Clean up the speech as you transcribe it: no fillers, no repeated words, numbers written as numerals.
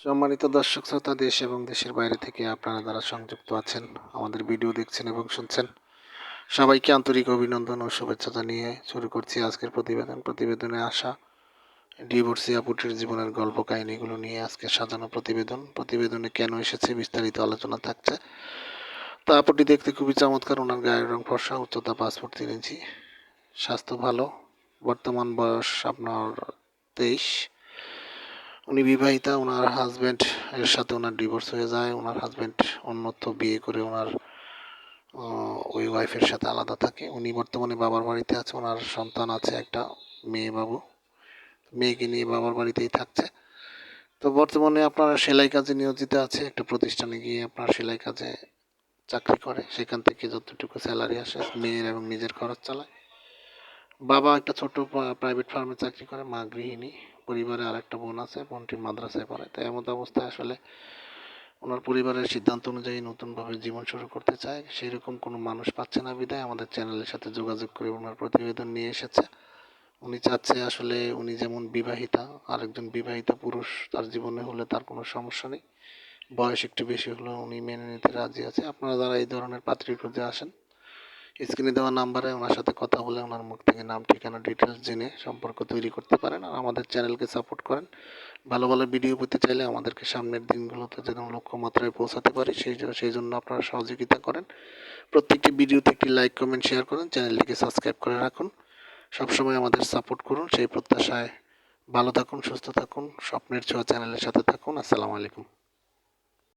সম্মানিত দর্শক শ্রোতা, দেশ এবং দেশের বাইরে থেকে আপনারা যারা সংযুক্ত আছেন, আমাদের ভিডিও দেখছেন এবং শুনছেন, সবাইকে আন্তরিক অভিনন্দন ও শুভেচ্ছা জানিয়ে শুরু করছি আজকের প্রতিবেদনে আসা ডিভোর্সি আপুটির জীবনের গল্প কাহিনীগুলো নিয়ে আজকে সাজানো প্রতিবেদনে কেন এসেছে বিস্তারিত আলোচনা থাকছে। তা আপুটি দেখতে খুবই চমৎকার। ওনার গায়ের রং ফর্সা, উচ্চতা 5 ফুট 3 ইঞ্চি, স্বাস্থ্য ভালো, বর্তমান বয়স আপনার 23। উনি বিবাহিতা। ওনার হাজব্যান্ড এর সাথে ওনার ডিভোর্স হয়ে যায়। ওনার হাজব্যান্ড অন্যত্র বিয়ে করে ওনার ওই ওয়াইফের সাথে আলাদা থাকে। উনি বর্তমানে বাবার বাড়িতে আছে। ওনার সন্তান আছে একটা, মেয়েকে নিয়ে বাবার বাড়িতেই থাকছে। তো বর্তমানে আপনার সেলাই কাজে নিয়োজিত আছে। একটা প্রতিষ্ঠানে গিয়ে আপনার সেলাই কাজে চাকরি করে, সেখান থেকে যতটুকু স্যালারি আসে মেয়ের এবং নিজের খরচ চালায়। বাবা একটা ছোট প্রাইভেট ফার্মে চাকরি করে, মা গৃহিণী। পরিবারে আর একটা বোন আছে, বোনটি মাদ্রাসায় পড়ে। তো এমত অবস্থায় আসলে ওনার পরিবারের সিদ্ধান্ত অনুযায়ী নতুনভাবে জীবন শুরু করতে চায়, সেরকম কোনো মানুষ পাচ্ছে না বিধায় আমাদের চ্যানেলের সাথে যোগাযোগ করে ওনার প্রতিবেদন নিয়ে এসেছে। উনি চাচ্ছে আসলে উনি যেমন বিবাহিতা, আরেকজন বিবাহিত পুরুষ তার জীবনে হলে তার কোনো সমস্যা নেই, বয়স একটু বেশি হলেও উনি মেনে নিতে রাজি আছে। আপনারা যারা এই ধরনের পাত্রী খুঁজে আসেন, স্ক্রিনে দেওয়া নাম্বারে ওনার সাথে কথা বলে ওনার মুখ থেকে নাম, ঠিকানা, ডিটেলস জেনে সম্পর্ক তৈরি করতে পারেন। আর আমাদের চ্যানেলকে সাপোর্ট করেন। ভালো ভালো ভিডিও পেতে চাইলে আমাদেরকে সামনের দিনগুলোতে যেন লক্ষ্যমাত্রায় পৌঁছাতে পারি, সেই জন্য আপনারা সহযোগিতা করেন। প্রত্যেকটি ভিডিওতে একটি লাইক, কমেন্ট, শেয়ার করেন। চ্যানেলটিকে সাবস্ক্রাইব করে রাখুন। সবসময় আমাদের সাপোর্ট করুন, সেই প্রত্যাশায় ভালো থাকুন, সুস্থ থাকুন, স্বপ্নের ছোঁয়া চ্যানেলের সাথে থাকুন। আসসালামু আলাইকুম।